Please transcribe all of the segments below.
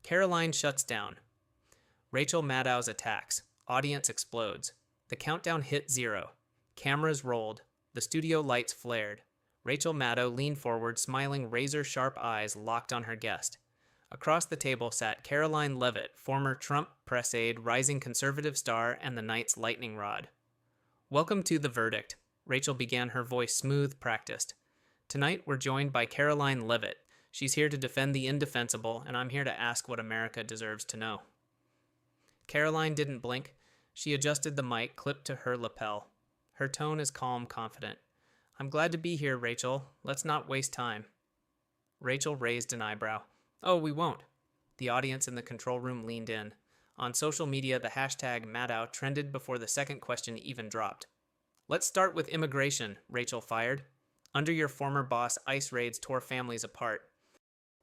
Karoline shuts down. Rachel Maddow's attacks. Audience explodes. The countdown hit 0. Cameras rolled. The studio lights flared. Rachel Maddow leaned forward, smiling, razor-sharp eyes locked on her guest. Across the table sat Karoline Leavitt, former Trump press aide, rising conservative star, and the night's lightning rod. Welcome to The Verdict. Rachel began, her voice smooth, practiced. Tonight, we're joined by Karoline Leavitt. She's here to defend the indefensible, and I'm here to ask what America deserves to know. Karoline didn't blink. She adjusted the mic, clipped to her lapel. Her tone is calm, confident. I'm glad to be here, Rachel. Let's not waste time. Rachel raised an eyebrow. Oh, we won't. The audience in the control room leaned in. On social media, the hashtag Maddow trended before the second question even dropped. Let's start with immigration, Rachel fired. Under your former boss, ICE raids tore families apart.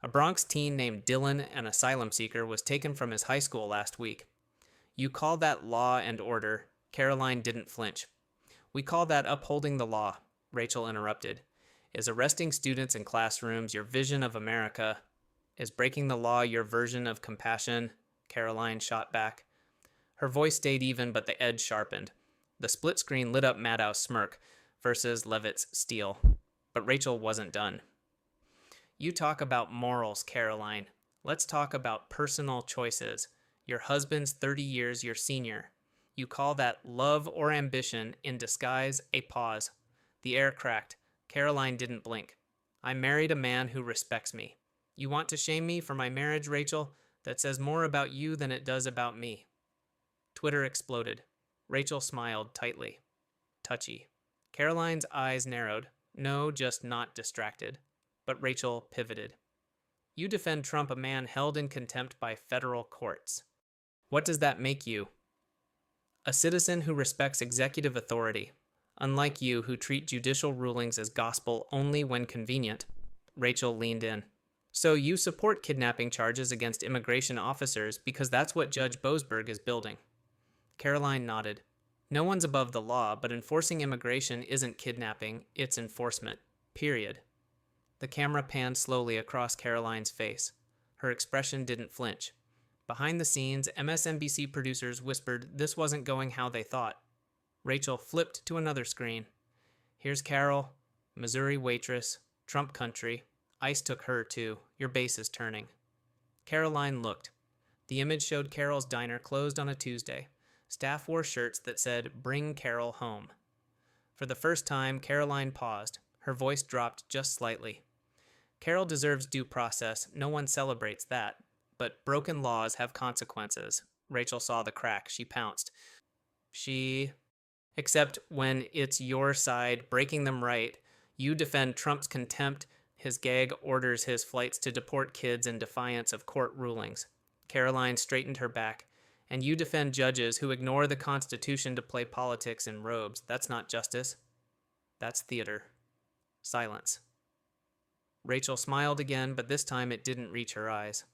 A Bronx teen named Dylan, an asylum seeker, was taken from his high school last week. You call that law and order. Karoline didn't flinch. We call that upholding the law, Rachel interrupted. Is arresting students in classrooms your vision of America? Is breaking the law your version of compassion? Karoline shot back. Her voice stayed even, but the edge sharpened. The split screen lit up Maddow's smirk versus Leavitt's steel. But Rachel wasn't done. You talk about morals, Karoline. Let's talk about personal choices. Your husband's 30 years your senior. You call that love or ambition, in disguise, a pause. The air cracked. Karoline didn't blink. I married a man who respects me. You want to shame me for my marriage, Rachel? That says more about you than it does about me. Twitter exploded. Rachel smiled tightly. Touchy. Karoline's eyes narrowed. No, just not distracted. But Rachel pivoted. You defend Trump, a man held in contempt by federal courts. What does that make you? A citizen who respects executive authority, unlike you who treat judicial rulings as gospel only when convenient. Rachel leaned in. So you support kidnapping charges against immigration officers because that's what Judge Boasberg is building. Karoline nodded. No one's above the law, but enforcing immigration isn't kidnapping, it's enforcement. Period. The camera panned slowly across Karoline's face. Her expression didn't flinch. Behind the scenes, MSNBC producers whispered this wasn't going how they thought. Rachel flipped to another screen. Here's Carol, Missouri waitress, Trump country. ICE took her too. Your base is turning. Karoline looked. The image showed Carol's diner closed on a Tuesday. Staff wore shirts that said, "Bring Carol home." For the first time, Karoline paused. Her voice dropped just slightly. Carol deserves due process. No one celebrates that. But broken laws have consequences. Rachel saw the crack. She pounced. Except when it's your side breaking them right, you defend Trump's contempt. His gag orders his flights to deport kids in defiance of court rulings. Karoline straightened her back. And you defend judges who ignore the Constitution to play politics in robes. That's not justice. That's theater. Silence. Rachel smiled again, but this time it didn't reach her eyes.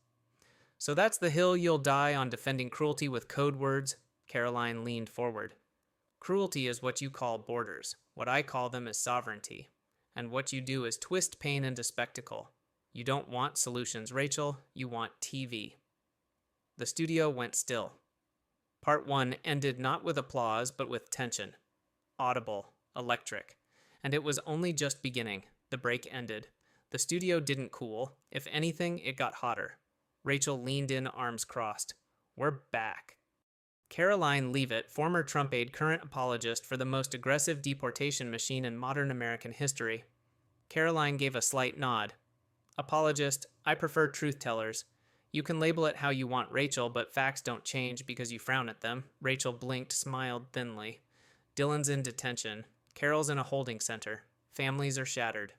So that's the hill you'll die on, defending cruelty with code words? Karoline leaned forward. Cruelty is what you call borders. What I call them is sovereignty. And what you do is twist pain into spectacle. You don't want solutions, Rachel. You want TV. The studio went still. Part 1 ended not with applause, but with tension. Audible, electric. And it was only just beginning. The break ended. The studio didn't cool. If anything, it got hotter. Rachel leaned in, arms crossed. We're back. Karoline Leavitt, former Trump aide, current apologist for the most aggressive deportation machine in modern American history. Karoline gave a slight nod. Apologist, I prefer truth tellers. You can label it how you want, Rachel, but facts don't change because you frown at them. Rachel blinked, smiled thinly. Dylan's in detention. Carol's in a holding center. Families are shattered.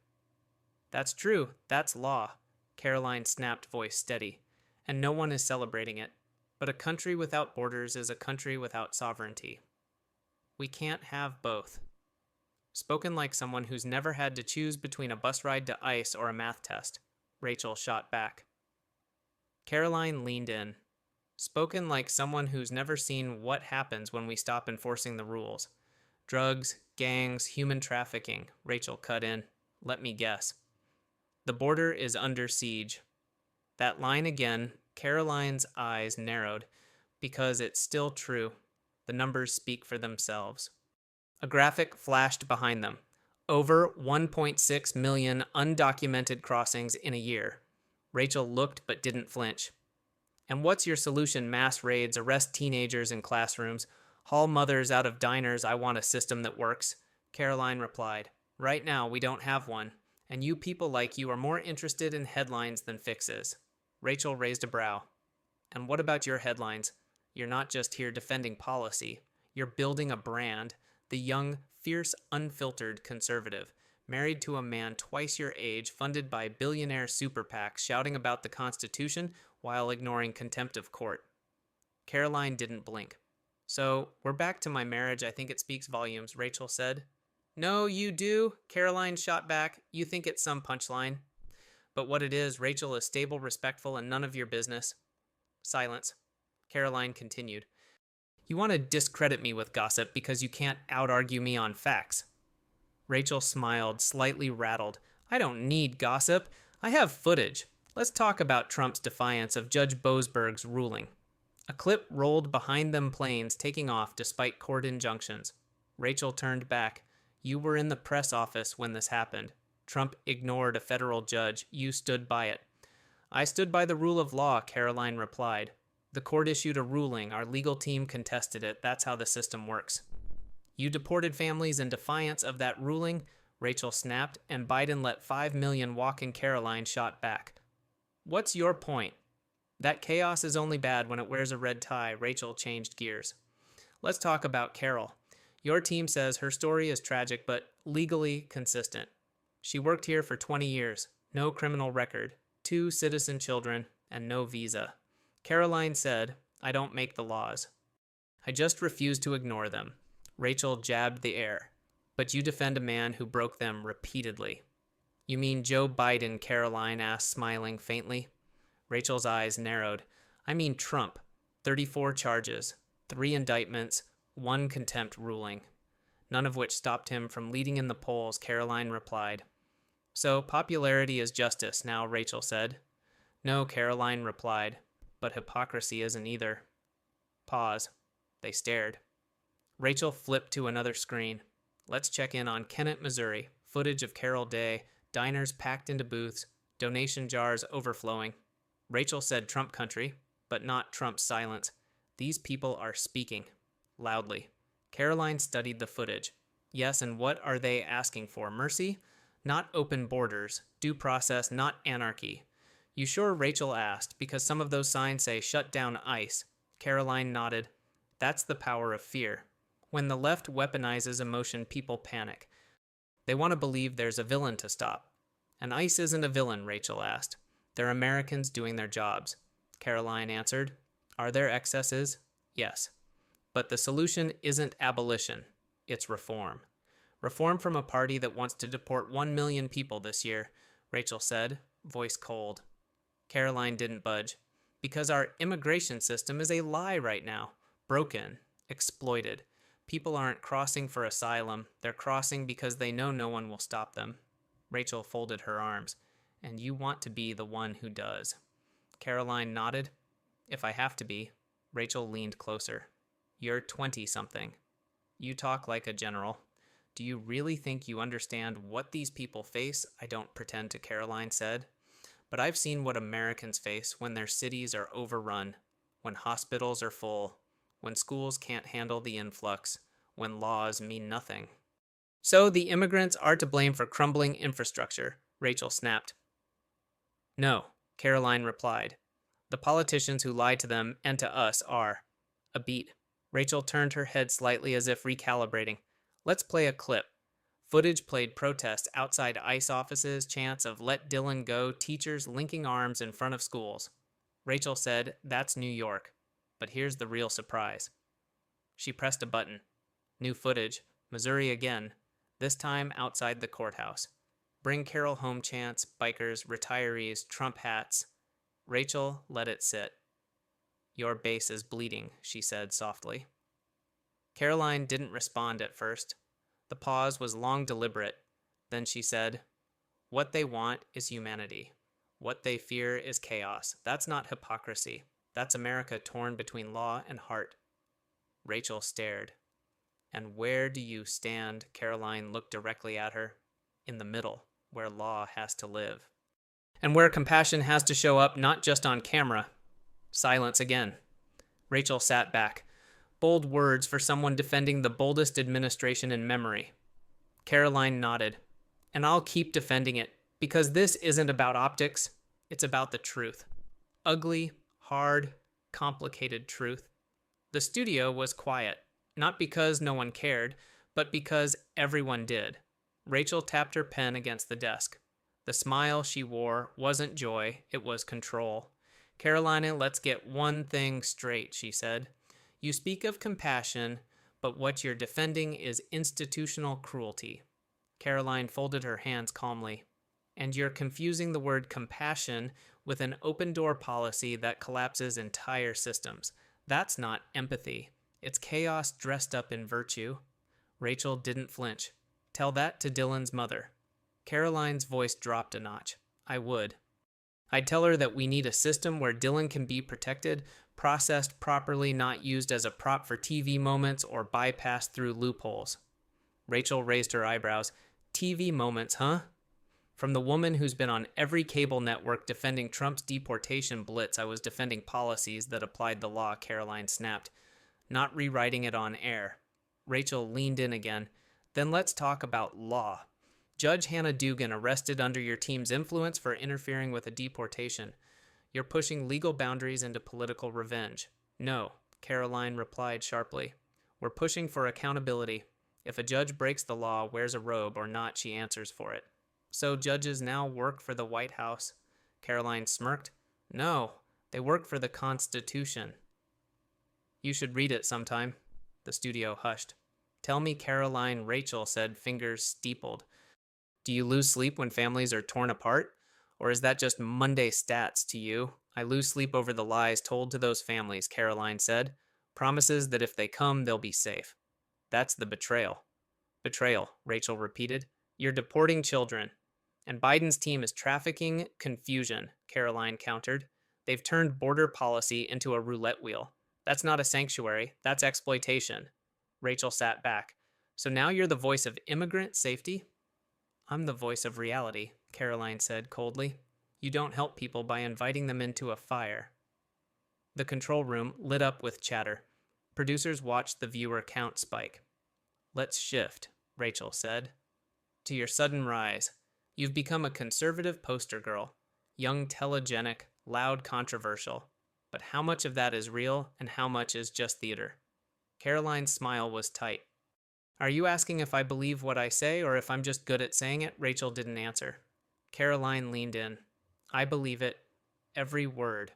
That's true. That's law. Karoline snapped, voice steady. And no one is celebrating it. But a country without borders is a country without sovereignty. We can't have both. Spoken like someone who's never had to choose between a bus ride to ICE or a math test. Rachel shot back. Karoline leaned in. Spoken like someone who's never seen what happens when we stop enforcing the rules. Drugs, gangs, human trafficking. Rachel cut in. Let me guess. The border is under siege. That line again, Karoline's eyes narrowed, because it's still true. The numbers speak for themselves. A graphic flashed behind them. Over 1.6 million undocumented crossings in a year. Rachel looked but didn't flinch. And what's your solution? Mass raids, arrest teenagers in classrooms, haul mothers out of diners. I want a system that works. Karoline replied, right now we don't have one, and you people like you are more interested in headlines than fixes. Rachel raised a brow. And what about your headlines? You're not just here defending policy. You're building a brand, the young, fierce, unfiltered conservative, married to a man twice your age, funded by billionaire super PACs, shouting about the Constitution while ignoring contempt of court. Karoline didn't blink. So, we're back to my marriage. I think it speaks volumes, Rachel said. No, you do, Karoline shot back. You think it's some punchline. But what it is, Rachel is stable, respectful, and none of your business. Silence. Karoline continued. You want to discredit me with gossip because you can't out-argue me on facts. Rachel smiled, slightly rattled. I don't need gossip. I have footage. Let's talk about Trump's defiance of Judge Boasberg's ruling. A clip rolled behind them planes, taking off despite court injunctions. Rachel turned back. You were in the press office when this happened. Trump ignored a federal judge. You stood by it. I stood by the rule of law, Karoline replied. The court issued a ruling. Our legal team contested it. That's how the system works. You deported families in defiance of that ruling, Rachel snapped, and Biden let 5 million walk in. Karoline shot back. What's your point? That chaos is only bad when it wears a red tie. Rachel changed gears. Let's talk about Carol. Your team says her story is tragic but legally consistent. She worked here for 20 years, no criminal record, 2 citizen children, and no visa. Karoline said, I don't make the laws. I just refuse to ignore them. Rachel jabbed the air. But you defend a man who broke them repeatedly. You mean Joe Biden, Karoline asked, smiling faintly. Rachel's eyes narrowed. I mean Trump. 34 charges, 3 indictments, 1 contempt ruling. None of which stopped him from leading in the polls, Karoline replied. So popularity is justice now, Rachel said. No, Karoline replied. But hypocrisy isn't either. Pause. They stared. Rachel flipped to another screen. Let's check in on Kennett, Missouri. Footage of Carol Day, diners packed into booths, donation jars overflowing. Rachel said Trump country, but not Trump's silence. These people are speaking. Loudly. Karoline studied the footage. Yes, and what are they asking for? Mercy? Not open borders. Due process, not anarchy. You sure? Rachel asked, because some of those signs say shut down ICE. Karoline nodded. That's the power of fear. When the left weaponizes emotion, people panic. They want to believe there's a villain to stop. And ICE isn't a villain, Rachel asked. They're Americans doing their jobs. Karoline answered. Are there excesses? Yes. But the solution isn't abolition. It's reform. Reform from a party that wants to deport 1 million people this year, Rachel said, voice cold. Karoline didn't budge. Because our immigration system is a lie right now. Broken. Exploited. People aren't crossing for asylum. They're crossing because they know no one will stop them. Rachel folded her arms. And you want to be the one who does. Karoline nodded. If I have to be. Rachel leaned closer. You're 20-something. You talk like a general. Do you really think you understand what these people face? I don't pretend to, Karoline said. But I've seen what Americans face when their cities are overrun, when hospitals are full, when schools can't handle the influx, when laws mean nothing. So the immigrants are to blame for crumbling infrastructure, Rachel snapped. No, Karoline replied. The politicians who lie to them and to us are. A beat. Rachel turned her head slightly as if recalibrating. Let's play a clip. Footage played protests outside ICE offices, chants of let Dylan go, teachers linking arms in front of schools. Rachel said, that's New York. But here's the real surprise. She pressed a button. New footage. Missouri again. This time outside the courthouse. Bring Carol home chants, bikers, retirees, Trump hats. Rachel let it sit. Your base is bleeding, she said softly. Karoline didn't respond at first. The pause was long deliberate. Then she said, what they want is humanity. What they fear is chaos. That's not hypocrisy. That's America torn between law and heart. Rachel stared. And where do you stand? Karoline looked directly at her. In the middle, where law has to live. And where compassion has to show up not just on camera. Silence again. Rachel sat back. Bold words for someone defending the boldest administration in memory. Karoline nodded. And I'll keep defending it, because this isn't about optics. It's about the truth. Ugly, hard, complicated truth. The studio was quiet, not because no one cared, but because everyone did. Rachel tapped her pen against the desk. The smile she wore wasn't joy, it was control. Karoline, let's get one thing straight, she said. You speak of compassion, but what you're defending is institutional cruelty. Karoline folded her hands calmly. And you're confusing the word compassion with an open-door policy that collapses entire systems. That's not empathy. It's chaos dressed up in virtue. Rachel didn't flinch. Tell that to Dylan's mother. Karoline's voice dropped a notch. I would. I'd tell her that we need a system where Dylan can be protected, processed properly, not used as a prop for TV moments or bypassed through loopholes. Rachel raised her eyebrows. TV moments, huh? From the woman who's been on every cable network defending Trump's deportation blitz, I was defending policies that applied the law, Karoline snapped. Not rewriting it on air. Rachel leaned in again. Then let's talk about law. Judge Hannah Dugan arrested under your team's influence for interfering with a deportation. You're pushing legal boundaries into political revenge. No, Karoline replied sharply. We're pushing for accountability. If a judge breaks the law, wears a robe or not, she answers for it. So judges now work for the White House? Karoline smirked. No, they work for the Constitution. You should read it sometime. The studio hushed. Tell me, Karoline, Rachel said, fingers steepled. Do you lose sleep when families are torn apart? Or is that just Monday stats to you? I lose sleep over the lies told to those families, Karoline said. Promises that if they come, they'll be safe. That's the betrayal. Betrayal, Rachel repeated. You're deporting children. And Biden's team is trafficking confusion, Karoline countered. They've turned border policy into a roulette wheel. That's not a sanctuary, that's exploitation. Rachel sat back. So now you're the voice of immigrant safety? I'm the voice of reality, Karoline said coldly. You don't help people by inviting them into a fire. The control room lit up with chatter. Producers watched the viewer count spike. Let's shift, Rachel said. To your sudden rise. You've become a conservative poster girl. Young, telegenic, loud, controversial. But how much of that is real and how much is just theater? Karoline's smile was tight. Are you asking if I believe what I say or if I'm just good at saying it? Rachel didn't answer. Karoline leaned in. I believe it. Every word.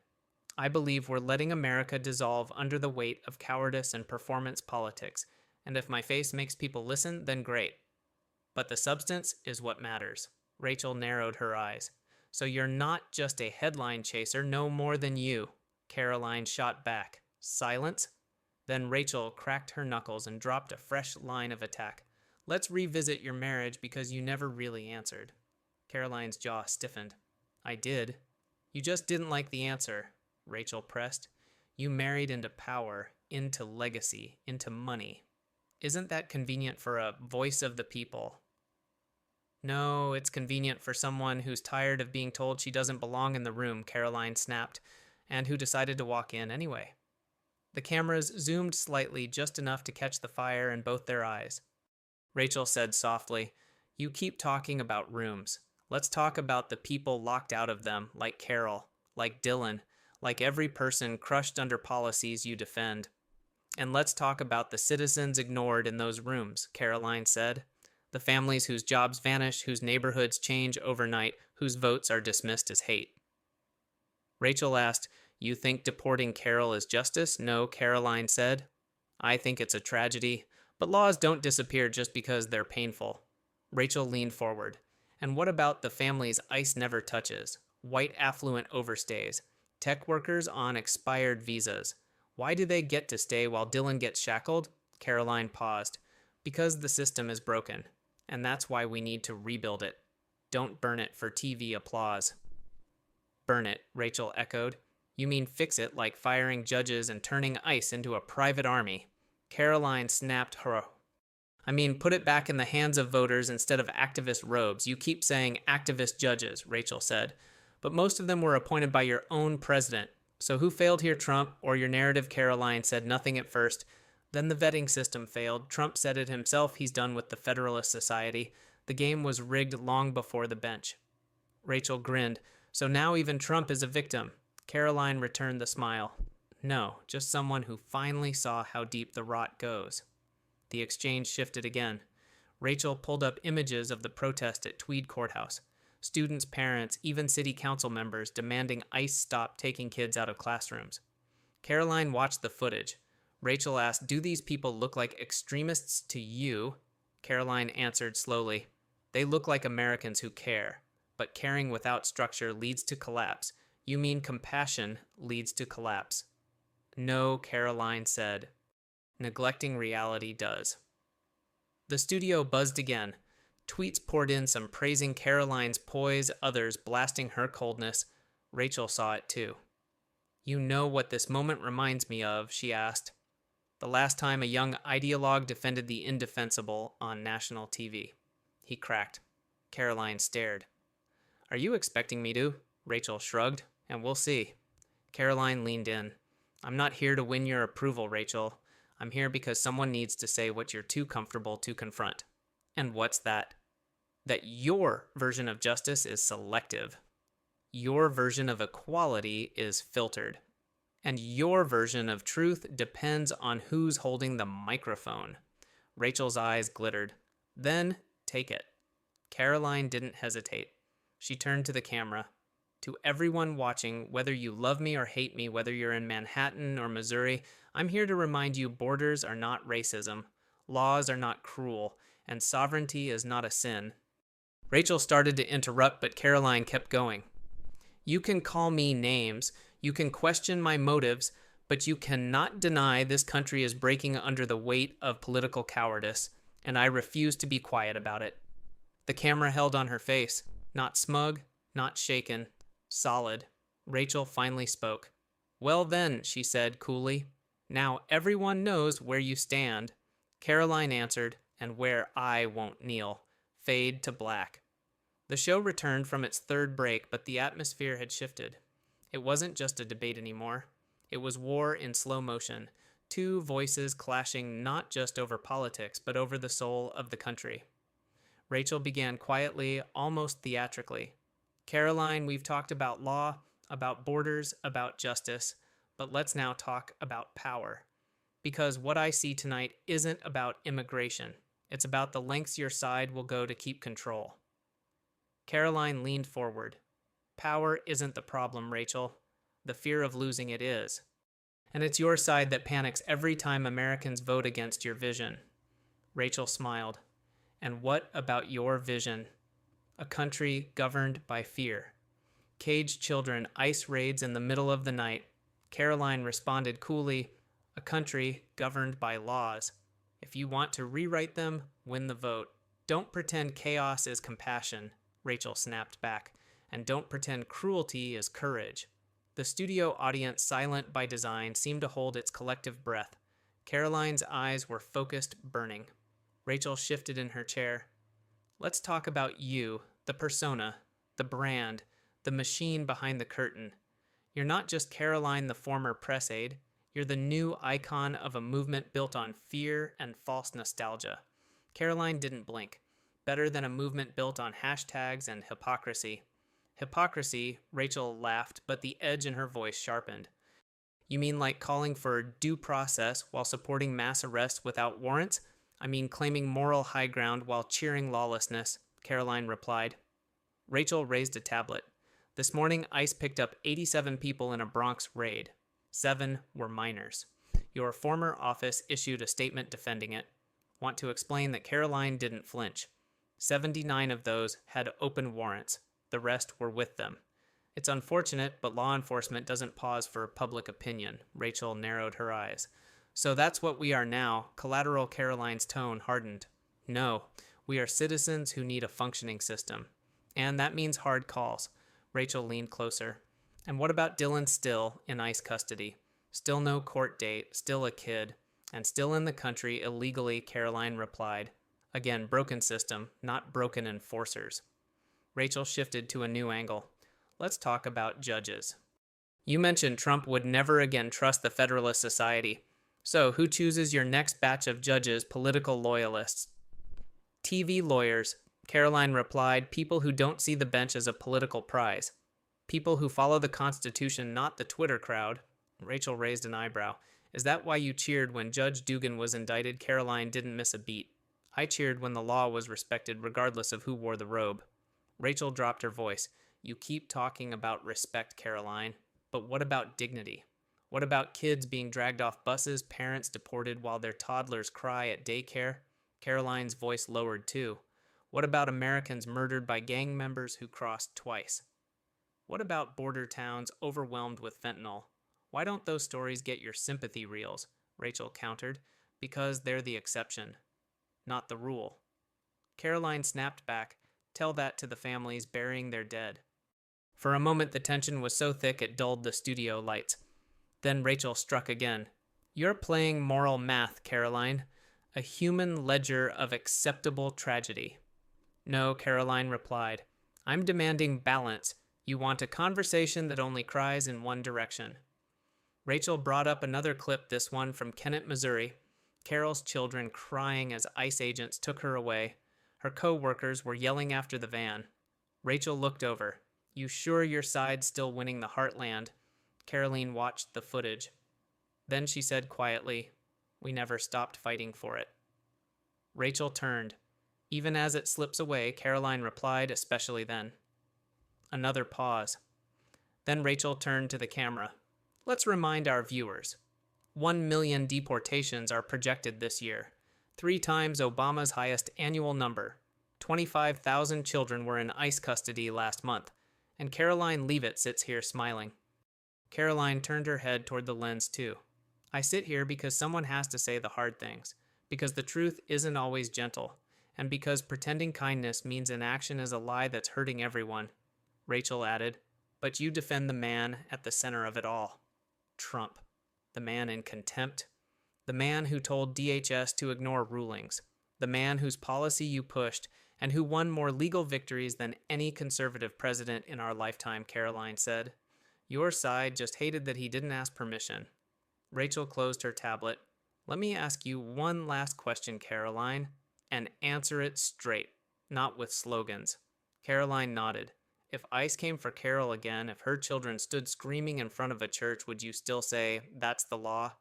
I believe we're letting America dissolve under the weight of cowardice and performance politics. And if my face makes people listen, then great. But the substance is what matters. Rachel narrowed her eyes. So you're not just a headline chaser, no more than you. Karoline shot back. Silence? Then Rachel cracked her knuckles and dropped a fresh line of attack. Let's revisit your marriage because you never really answered. Karoline's jaw stiffened. I did. You just didn't like the answer, Rachel pressed. You married into power, into legacy, into money. Isn't that convenient for a voice of the people? No, it's convenient for someone who's tired of being told she doesn't belong in the room, Karoline snapped, and who decided to walk in anyway. The cameras zoomed slightly, just enough to catch the fire in both their eyes. Rachel said softly, You keep talking about rooms. Let's talk about the people locked out of them, like Carol, like Dylan, like every person crushed under policies you defend. And let's talk about the citizens ignored in those rooms, Karoline said. The families whose jobs vanish, whose neighborhoods change overnight, whose votes are dismissed as hate. Rachel asked, You think deporting Carol is justice? No, Karoline said. I think it's a tragedy, but laws don't disappear just because they're painful. Rachel leaned forward. And what about the families ICE never touches? White affluent overstays, tech workers on expired visas. Why do they get to stay while Dylan gets shackled? Karoline paused. Because the system is broken, and that's why we need to rebuild it. Don't burn it for TV applause. Burn it, Rachel echoed. You mean fix it like firing judges and turning ICE into a private army. Karoline snapped her. I mean, put it back in the hands of voters instead of activist robes. You keep saying activist judges, Rachel said. But most of them were appointed by your own president. So who failed here, Trump, or your narrative? Karoline said nothing at first. Then the vetting system failed. Trump said it himself. He's done with the Federalist Society. The game was rigged long before the bench. Rachel grinned. So now even Trump is a victim. Karoline returned the smile. No, just someone who finally saw how deep the rot goes. The exchange shifted again. Rachel pulled up images of the protest at Tweed Courthouse. Students, parents, even city council members demanding ICE stop taking kids out of classrooms. Karoline watched the footage. Rachel asked, "Do these people look like extremists to you?" Karoline answered slowly, "They look like Americans who care, but caring without structure leads to collapse. You mean compassion leads to collapse." "No," Karoline said. "Neglecting reality does." The studio buzzed again. Tweets poured in, some praising Karoline's poise, others blasting her coldness. Rachel saw it too. "You know what this moment reminds me of?" she asked. "The last time a young ideologue defended the indefensible on national TV." He cracked. Karoline stared. "Are you expecting me to?" Rachel shrugged. "And we'll see." Karoline leaned in. "I'm not here to win your approval, Rachel. I'm here because someone needs to say what you're too comfortable to confront." "And what's that?" "That your version of justice is selective. Your version of equality is filtered. And your version of truth depends on who's holding the microphone." Rachel's eyes glittered. "Then take it." Karoline didn't hesitate. She turned to the camera. "To everyone watching, whether you love me or hate me, whether you're in Manhattan or Missouri, I'm here to remind you borders are not racism, laws are not cruel, and sovereignty is not a sin." Rachel started to interrupt, but Karoline kept going. "You can call me names, you can question my motives, but you cannot deny this country is breaking under the weight of political cowardice, and I refuse to be quiet about it." The camera held on her face, not smug, not shaken, solid. Rachel finally spoke. "Well then," she said coolly, "now everyone knows where you stand." Karoline answered, "And where I won't kneel." Fade to black. The show returned from its third break, but the atmosphere had shifted. It wasn't just a debate anymore. It was war in slow motion, two voices clashing not just over politics, but over the soul of the country. Rachel began quietly, almost theatrically. "Karoline, we've talked about law, about borders, about justice, but let's now talk about power. Because what I see tonight isn't about immigration. It's about the lengths your side will go to keep control." Karoline leaned forward. "Power isn't the problem, Rachel. The fear of losing it is. And it's your side that panics every time Americans vote against your vision." Rachel smiled. "And what about your vision? A country governed by fear. Caged children, ICE raids in the middle of the night." Karoline responded coolly, "A country governed by laws. If you want to rewrite them, win the vote. Don't pretend chaos is compassion," Rachel snapped back, "and don't pretend cruelty is courage." The studio audience, silent by design, seemed to hold its collective breath. Karoline's eyes were focused, burning. Rachel shifted in her chair. "Let's talk about you, the persona, the brand, the machine behind the curtain. You're not just Karoline, the former press aide. You're the new icon of a movement built on fear and false nostalgia." Karoline didn't blink. "Better than a movement built on hashtags and hypocrisy." "Hypocrisy," Rachel laughed, but the edge in her voice sharpened. "You mean like calling for due process while supporting mass arrests without warrants?" "I mean claiming moral high ground while cheering lawlessness," Karoline replied. Rachel raised a tablet. "This morning, ICE picked up 87 people in a Bronx raid. 7 were minors. Your former office issued a statement defending it. Want to explain that Karoline didn't flinch. 79 of those had open warrants. The rest were with them. It's unfortunate, but law enforcement doesn't pause for public opinion." Rachel narrowed her eyes. "So that's what we are now." Collateral Karoline's tone hardened. "No, we are citizens who need a functioning system. And that means hard calls." Rachel leaned closer. And what about Dylan still in ICE custody? Still no court date, still a kid, and still in the country illegally, Karoline replied. Again, broken system, not broken enforcers. Rachel shifted to a new angle. Let's talk about judges. You mentioned Trump would never again trust the Federalist Society. So, who chooses your next batch of judges, political loyalists? TV lawyers, Karoline replied, people who don't see the bench as a political prize. People who follow the Constitution, not the Twitter crowd. Rachel raised an eyebrow. Is that why you cheered when Judge Dugan was indicted? Karoline didn't miss a beat. I cheered when the law was respected regardless of who wore the robe. Rachel dropped her voice. You keep talking about respect, Karoline. But what about dignity? What about kids being dragged off buses, parents deported while their toddlers cry at daycare? Karoline's voice lowered too. What about Americans murdered by gang members who crossed twice? What about border towns overwhelmed with fentanyl? Why don't those stories get your sympathy reels? Rachel countered. Because they're the exception, not the rule. Karoline snapped back. Tell that to the families burying their dead. For a moment, the tension was so thick it dulled the studio lights. Then Rachel struck again. You're playing moral math, Karoline. A human ledger of acceptable tragedy. No, Karoline replied. I'm demanding balance. You want a conversation that only cries in one direction. Rachel brought up another clip, this one from Kennett, Missouri. Carol's children crying as ICE agents took her away. Her co-workers were yelling after the van. Rachel looked over. You sure your side's still winning the Heartland? Karoline watched the footage. Then she said quietly, we never stopped fighting for it. Rachel turned. Even as it slips away, Karoline replied, especially then. Another pause. Then Rachel turned to the camera. Let's remind our viewers. 1 million deportations are projected this year, 3 times Obama's highest annual number. 25,000 children were in ICE custody last month, and Karoline Leavitt sits here smiling. Karoline turned her head toward the lens too. I sit here because someone has to say the hard things, because the truth isn't always gentle, and because pretending kindness means inaction is a lie that's hurting everyone. Rachel added, but you defend the man at the center of it all. Trump. The man in contempt. The man who told DHS to ignore rulings. The man whose policy you pushed and who won more legal victories than any conservative president in our lifetime, Karoline said. Your side just hated that he didn't ask permission. Rachel closed her tablet. Let me ask you one last question, Karoline, and answer it straight, not with slogans. Karoline nodded. If ICE came for Carol again, if her children stood screaming in front of a church, would you still say, that's the law?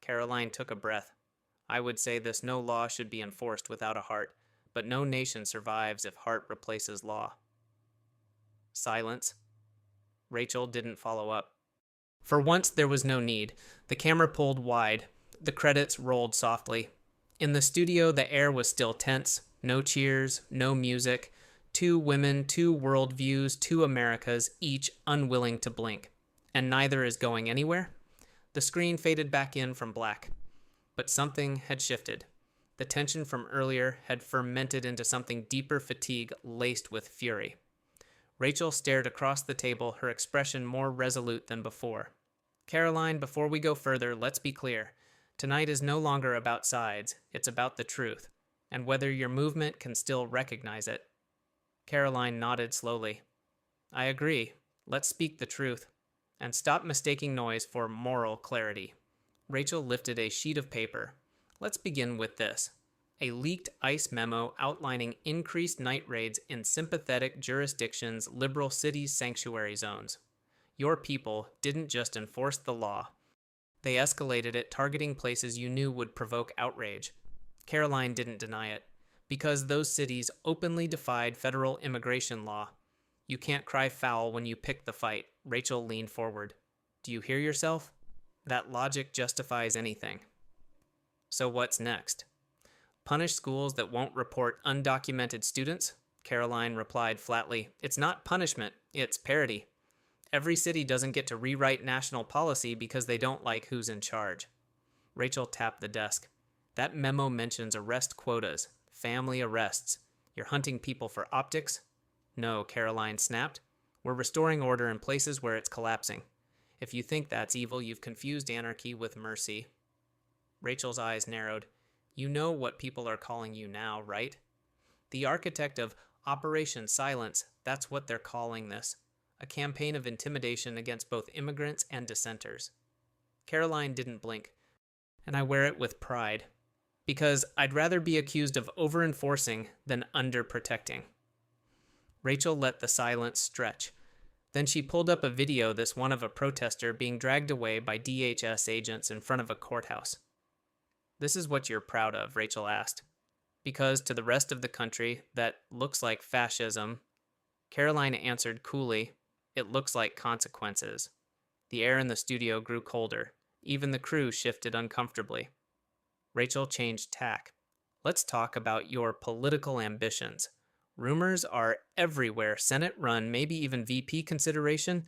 Karoline took a breath. I would say this no law should be enforced without a heart, but no nation survives if heart replaces law. Silence. Rachel didn't follow up. For once, there was no need. The camera pulled wide. The credits rolled softly. In the studio, the air was still tense. No cheers, no music. 2 women, 2 worldviews, 2 Americas, each unwilling to blink. And neither is going anywhere. The screen faded back in from black. But something had shifted. The tension from earlier had fermented into something deeper fatigue laced with fury. Rachel stared across the table, her expression more resolute than before. Karoline, before we go further, let's be clear. Tonight is no longer about sides. It's about the truth, and whether your movement can still recognize it. Karoline nodded slowly. I agree. Let's speak the truth, and stop mistaking noise for moral clarity. Rachel lifted a sheet of paper. Let's begin with this. A leaked ICE memo outlining increased night raids in sympathetic jurisdictions, liberal cities, sanctuary zones. Your people didn't just enforce the law. They escalated it, targeting places you knew would provoke outrage. Karoline didn't deny it. Because those cities openly defied federal immigration law. You can't cry foul when you pick the fight. Rachel leaned forward. Do you hear yourself? That logic justifies anything. So what's next? Punish schools that won't report undocumented students? Karoline replied flatly. It's not punishment, it's parity. Every city doesn't get to rewrite national policy because they don't like who's in charge. Rachel tapped the desk. That memo mentions arrest quotas, family arrests. You're hunting people for optics? No, Karoline snapped. We're restoring order in places where it's collapsing. If you think that's evil, you've confused anarchy with mercy. Rachel's eyes narrowed. You know what people are calling you now, right? The architect of Operation Silence, that's what they're calling this. A campaign of intimidation against both immigrants and dissenters. Karoline didn't blink, and I wear it with pride. Because I'd rather be accused of over-enforcing than under-protecting. Rachel let the silence stretch. Then she pulled up a video this one of a protester being dragged away by DHS agents in front of a courthouse. This is what you're proud of, Rachel asked. Because to the rest of the country, that looks like fascism. Karoline answered coolly, it looks like consequences. The air in the studio grew colder. Even the crew shifted uncomfortably. Rachel changed tack. Let's talk about your political ambitions. Rumors are everywhere. Senate run, maybe even VP consideration.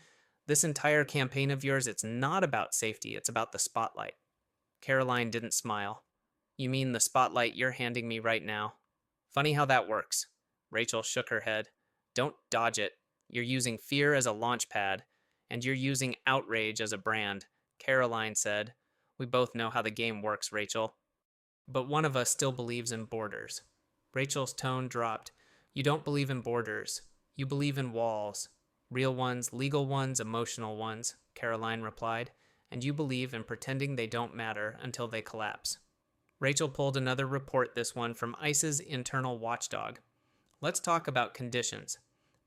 This entire campaign of yours, it's not about safety. It's about the spotlight. Karoline didn't smile. You mean the spotlight you're handing me right now? Funny how that works. Rachel shook her head. Don't dodge it. You're using fear as a launch pad, and you're using outrage as a brand, Karoline said. We both know how the game works, Rachel. But one of us still believes in borders. Rachel's tone dropped. You don't believe in borders. You believe in walls. Real ones, legal ones, emotional ones, Karoline replied. And you believe in pretending they don't matter until they collapse. Rachel pulled another report, this one from ICE's internal watchdog. Let's talk about conditions.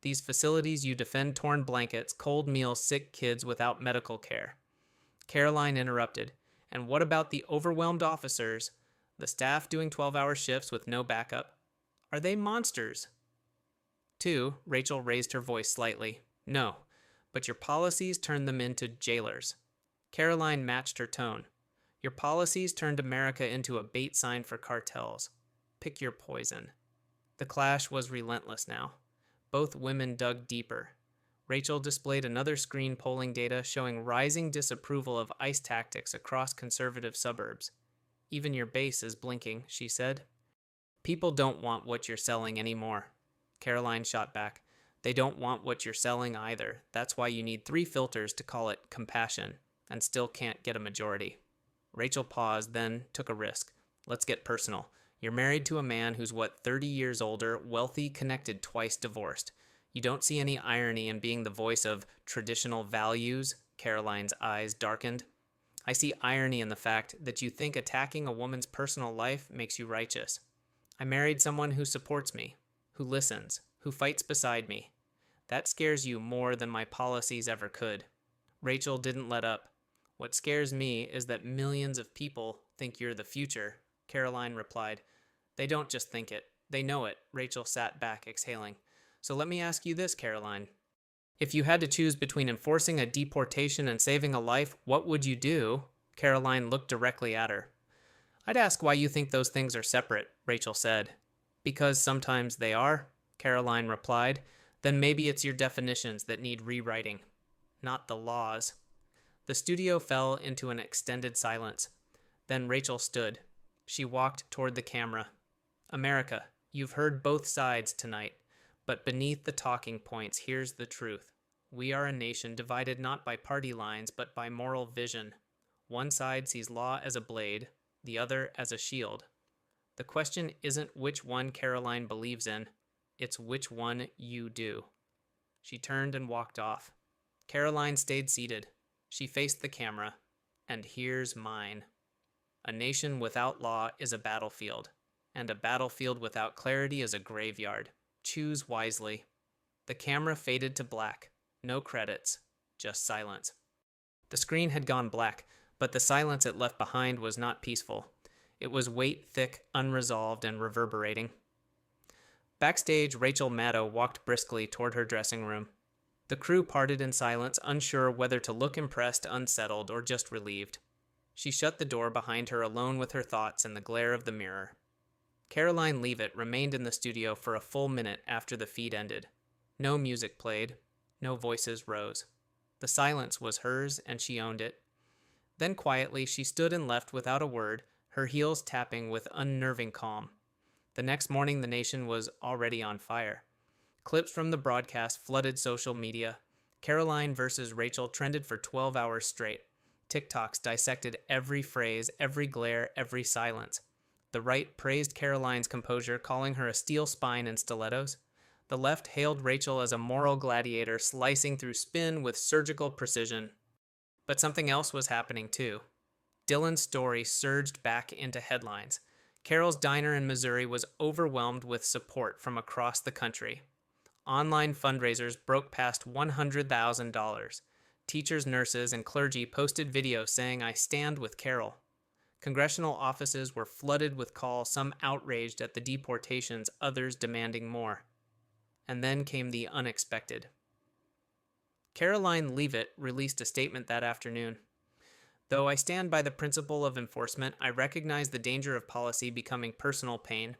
These facilities you defend torn blankets, cold meals, sick kids without medical care. Karoline interrupted. And what about the overwhelmed officers? The staff doing 12-hour shifts with no backup? Are they monsters? 2, Rachel raised her voice slightly. No, but your policies turned them into jailers. Karoline matched her tone. Your policies turned America into a bait sign for cartels. Pick your poison. The clash was relentless now. Both women dug deeper. Rachel displayed another screen polling data showing rising disapproval of ICE tactics across conservative suburbs. Even your base is blinking, she said. People don't want what you're selling anymore. Karoline shot back. They don't want what you're selling either. That's why you need 3 filters to call it compassion, and still can't get a majority. Rachel paused, then took a risk. Let's get personal. You're married to a man who's 30 years older, wealthy, connected, twice divorced. You don't see any irony in being the voice of traditional values? Karoline's eyes darkened. I see irony in the fact that you think attacking a woman's personal life makes you righteous. I married someone who supports me, who listens, who fights beside me. That scares you more than my policies ever could. Rachel didn't let up. What scares me is that millions of people think you're the future, Karoline replied. They don't just think it. They know it. Rachel sat back, exhaling. So let me ask you this, Karoline. If you had to choose between enforcing a deportation and saving a life, what would you do? Karoline looked directly at her. I'd ask why you think those things are separate, Rachel said. Because sometimes they are, Karoline replied. Then maybe it's your definitions that need rewriting, not the laws. The studio fell into an extended silence. Then Rachel stood. She walked toward the camera. America, you've heard both sides tonight. But beneath the talking points, here's the truth. We are a nation divided not by party lines, but by moral vision. One side sees law as a blade, the other as a shield. The question isn't which one Karoline believes in, it's which one you do. She turned and walked off. Karoline stayed seated. She faced the camera. And here's mine. A nation without law is a battlefield, and a battlefield without clarity is a graveyard. Choose wisely. The camera faded to black. No credits, just silence. The screen had gone black, but the silence it left behind was not peaceful. It was weight thick, unresolved, and reverberating. Backstage, Rachel Maddow walked briskly toward her dressing room. The crew parted in silence, unsure whether to look impressed, unsettled, or just relieved. She shut the door behind her, alone with her thoughts in the glare of the mirror. Karoline Leavitt remained in the studio for a full minute after the feed ended. No music played. No voices rose. The silence was hers, and she owned it. Then quietly she stood and left without a word, her heels tapping with unnerving calm. The next morning the nation was already on fire. Clips from the broadcast flooded social media. Karoline versus Rachel trended for 12 hours straight. TikToks dissected every phrase, every glare, every silence. The right praised Karoline's composure, calling her a steel spine in stilettos. The left hailed Rachel as a moral gladiator, slicing through spin with surgical precision. But something else was happening too. Dylan's story surged back into headlines. Carol's diner in Missouri was overwhelmed with support from across the country. Online fundraisers broke past $100,000. Teachers, nurses, and clergy posted videos saying, "I stand with Carol." Congressional offices were flooded with calls, some outraged at the deportations, others demanding more. And then came the unexpected. Karoline Leavitt released a statement that afternoon. "Though I stand by the principle of enforcement, I recognize the danger of policy becoming personal pain.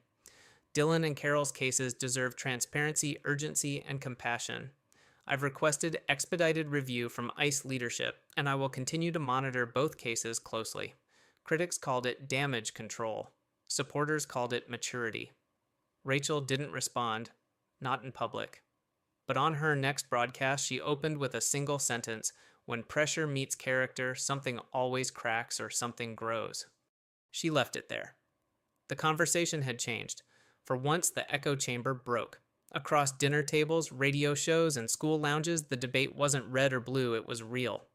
Dylan and Carol's cases deserve transparency, urgency, and compassion. I've requested expedited review from ICE leadership, and I will continue to monitor both cases closely." Critics called it damage control. Supporters called it maturity. Rachel didn't respond, not in public. But on her next broadcast, she opened with a single sentence: "When pressure meets character, something always cracks or something grows." She left it there. The conversation had changed. For once, the echo chamber broke. Across dinner tables, radio shows, and school lounges, the debate wasn't red or blue, it was real.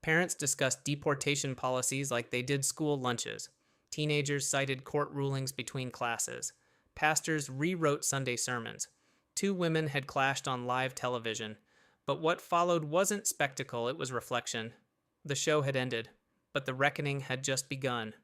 Parents discussed deportation policies like they did school lunches. Teenagers cited court rulings between classes. Pastors rewrote Sunday sermons. Two women had clashed on live television. But what followed wasn't spectacle, it was reflection. The show had ended, but the reckoning had just begun.